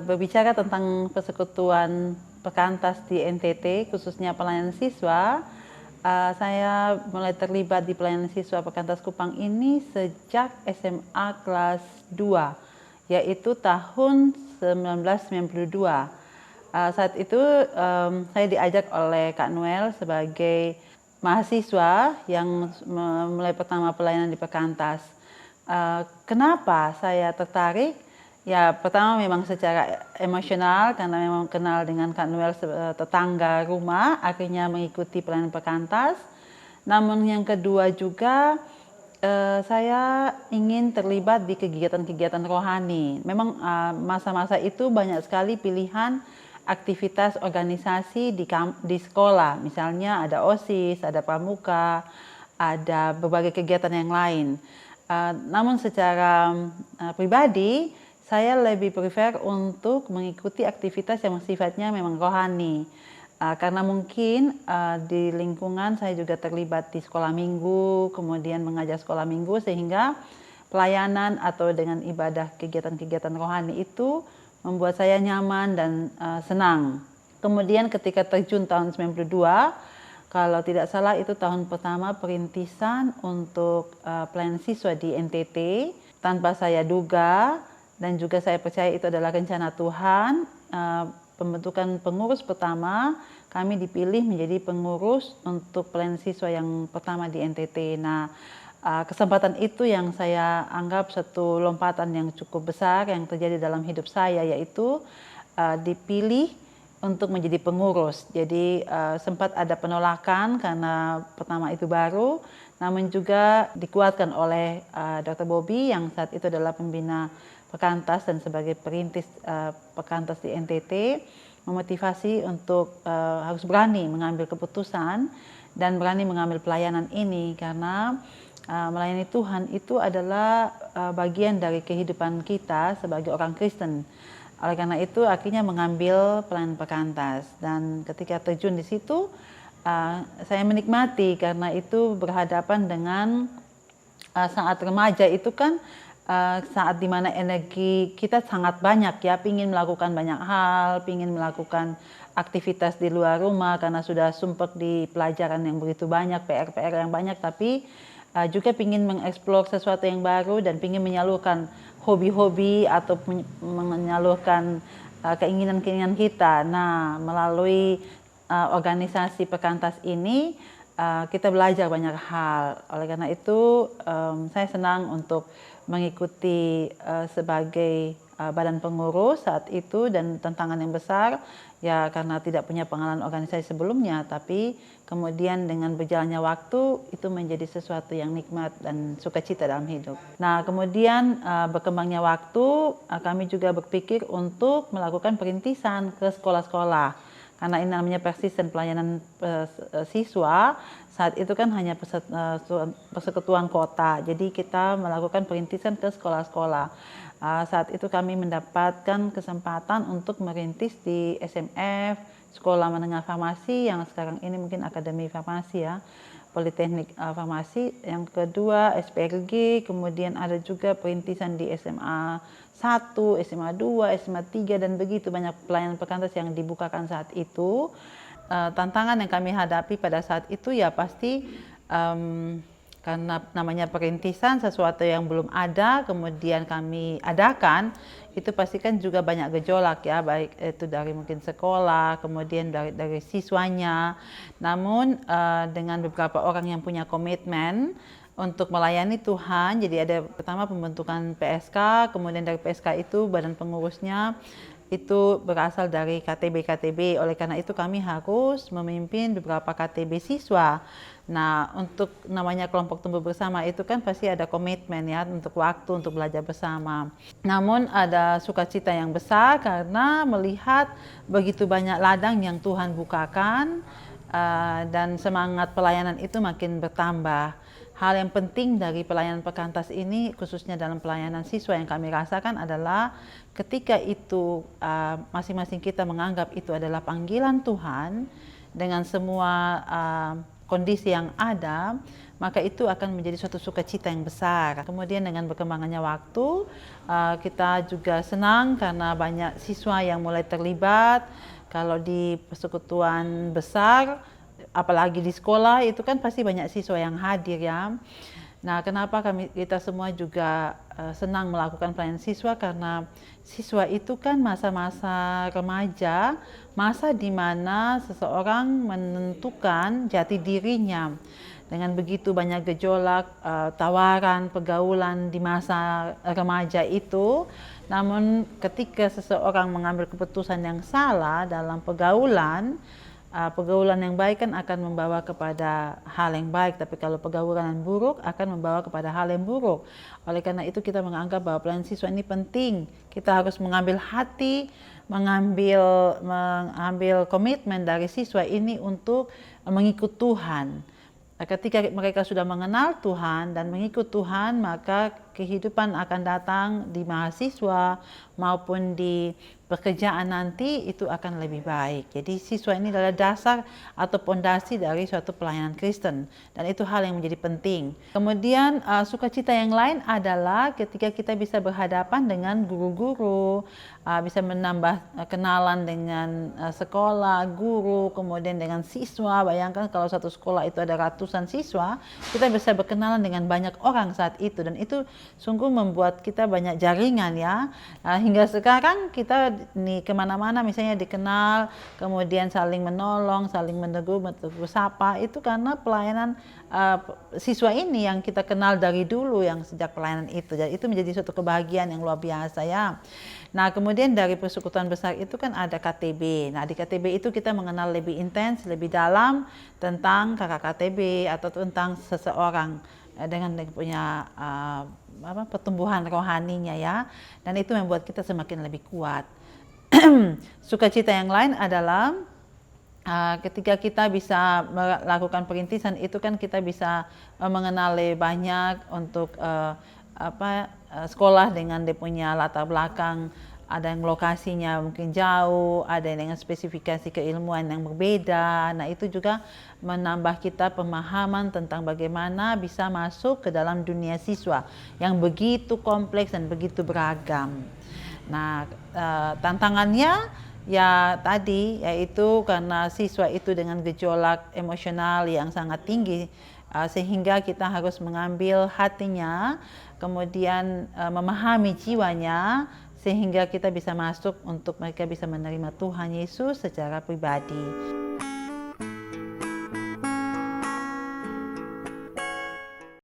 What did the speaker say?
Berbicara tentang persekutuan Perkantas di NTT, khususnya pelayanan siswa, saya mulai terlibat di pelayanan siswa Perkantas Kupang ini sejak SMA kelas 2, yaitu tahun 1992. Saat itu saya diajak oleh Kak Noel sebagai mahasiswa yang mulai pertama pelayanan di Perkantas. Kenapa saya tertarik? Ya, pertama memang secara emosional karena memang kenal dengan Kak Noel tetangga rumah, akhirnya mengikuti pelayanan Perkantas. Namun yang kedua juga saya ingin terlibat di kegiatan-kegiatan rohani. Memang masa-masa itu banyak sekali pilihan aktivitas organisasi di sekolah. Misalnya ada OSIS, ada pramuka, ada berbagai kegiatan yang lain. Namun secara pribadi, saya lebih prefer untuk mengikuti aktivitas yang sifatnya memang rohani. Karena mungkin di lingkungan saya juga terlibat di sekolah minggu, kemudian mengajar sekolah minggu, sehingga pelayanan atau dengan ibadah kegiatan-kegiatan rohani itu membuat saya nyaman dan senang. Kemudian ketika terjun tahun 92, kalau tidak salah itu tahun pertama perintisan untuk pelayanan siswa di NTT, tanpa saya duga dan juga saya percaya itu adalah rencana Tuhan. Pembentukan pengurus pertama, kami dipilih menjadi pengurus untuk pelayanan siswa yang pertama di NTT. Nah, kesempatan itu yang saya anggap satu lompatan yang cukup besar yang terjadi dalam hidup saya, yaitu dipilih untuk menjadi pengurus. Jadi sempat ada penolakan karena pertama itu baru, namun juga dikuatkan oleh Dr. Bobby yang saat itu adalah pembina Perkantas dan sebagai perintis Perkantas di NTT, memotivasi untuk harus berani mengambil keputusan dan berani mengambil pelayanan ini, karena melayani Tuhan itu adalah bagian dari kehidupan kita sebagai orang Kristen. Oleh karena itu akhirnya mengambil pelayanan Perkantas, dan ketika terjun di situ saya menikmati karena itu berhadapan dengan saat remaja itu kan saat dimana energi kita sangat banyak ya, pingin melakukan banyak hal, pingin melakukan aktivitas di luar rumah karena sudah sumpek di pelajaran yang begitu banyak, PR-PR yang banyak, tapi juga pingin mengeksplor sesuatu yang baru dan pingin menyalurkan hobi-hobi atau menyalurkan keinginan-keinginan kita. Nah, melalui organisasi Perkantas ini kita belajar banyak hal. Oleh karena itu saya senang untuk mengikuti sebagai badan pengurus saat itu, dan tantangan yang besar ya karena tidak punya pengalaman organisasi sebelumnya, tapi kemudian dengan berjalannya waktu itu menjadi sesuatu yang nikmat dan sukacita dalam hidup. Nah, kemudian berkembangnya waktu kami juga berpikir untuk melakukan perintisan ke sekolah-sekolah. Karena ini namanya persisten pelayanan siswa, saat itu kan hanya persekutuan kota. Jadi kita melakukan perintisan ke sekolah-sekolah. Saat itu kami mendapatkan kesempatan untuk merintis di SMF, Sekolah Menengah Farmasi, yang sekarang ini mungkin Akademi Farmasi ya, Politeknik Farmasi. Yang kedua SPRG, kemudian ada juga perintisan di SMA 1, SMA 2, SMA 3, dan begitu banyak pelayanan Perkantas yang dibukakan saat itu. Tantangan yang kami hadapi pada saat itu ya pasti karena namanya perintisan, sesuatu yang belum ada kemudian kami adakan, itu pasti kan juga banyak gejolak ya, baik itu dari mungkin sekolah, kemudian dari siswanya. Namun dengan beberapa orang yang punya komitmen untuk melayani Tuhan, jadi ada pertama pembentukan PSK, kemudian dari PSK itu badan pengurusnya itu berasal dari KTB. Oleh karena itu kami harus memimpin beberapa KTB siswa. Nah, untuk namanya kelompok tumbuh bersama itu kan pasti ada komitmen ya, untuk waktu untuk belajar bersama. Namun ada sukacita yang besar karena melihat begitu banyak ladang yang Tuhan bukakan, dan semangat pelayanan itu makin bertambah. Hal yang penting dari pelayanan Perkantas ini, khususnya dalam pelayanan siswa yang kami rasakan adalah ketika itu masing-masing kita menganggap itu adalah panggilan Tuhan dengan semua kondisi yang ada, maka itu akan menjadi suatu sukacita yang besar. Kemudian dengan berkembangannya waktu, kita juga senang karena banyak siswa yang mulai terlibat. Kalau di persekutuan besar, apalagi di sekolah, itu kan pasti banyak siswa yang hadir ya. Nah, kenapa kita semua juga senang melakukan pelayanan siswa? Karena siswa itu kan masa-masa remaja, masa di mana seseorang menentukan jati dirinya. Dengan begitu banyak gejolak, tawaran, pergaulan di masa remaja itu, namun ketika seseorang mengambil keputusan yang salah dalam pergaulan yang baik kan akan membawa kepada hal yang baik, tapi kalau pergaulan yang buruk akan membawa kepada hal yang buruk. Oleh karena itu kita menganggap bahwa pelayanan siswa ini penting. Kita harus mengambil hati, mengambil komitmen dari siswa ini untuk mengikut Tuhan. Ketika mereka sudah mengenal Tuhan dan mengikut Tuhan, maka kehidupan akan datang di mahasiswa maupun di pekerjaan nanti itu akan lebih baik. Jadi siswa ini adalah dasar atau pondasi dari suatu pelayanan Kristen, dan itu hal yang menjadi penting. Kemudian sukacita yang lain adalah ketika kita bisa berhadapan dengan guru-guru, bisa menambah kenalan dengan sekolah, guru, kemudian dengan siswa. Bayangkan kalau satu sekolah itu ada ratusan siswa, kita bisa berkenalan dengan banyak orang saat itu, dan itu sungguh membuat kita banyak jaringan ya. Hingga sekarang kita kemana-mana misalnya dikenal, kemudian saling menolong, saling menegur sapa, itu karena pelayanan siswa ini yang kita kenal dari dulu, yang sejak pelayanan itu. Jadi itu menjadi suatu kebahagiaan yang luar biasa ya. Nah, kemudian dari persekutuan besar itu kan ada KTB. Nah, di KTB itu kita mengenal lebih intens, lebih dalam tentang kakak KTB atau tentang seseorang dengan punya pertumbuhan rohaninya ya. Dan itu membuat kita semakin lebih kuat. Sukacita yang lain adalah ketika kita bisa melakukan perintisan itu kan kita bisa mengenal lebih banyak untuk sekolah dengan dia punya latar belakang, ada yang lokasinya mungkin jauh, ada yang dengan spesifikasi keilmuan yang berbeda. Nah, itu juga menambah kita pemahaman tentang bagaimana bisa masuk ke dalam dunia siswa yang begitu kompleks dan begitu beragam. Nah, tantangannya ya tadi, yaitu karena siswa itu dengan gejolak emosional yang sangat tinggi, sehingga kita harus mengambil hatinya, kemudian memahami jiwanya, sehingga kita bisa masuk untuk mereka bisa menerima Tuhan Yesus secara pribadi.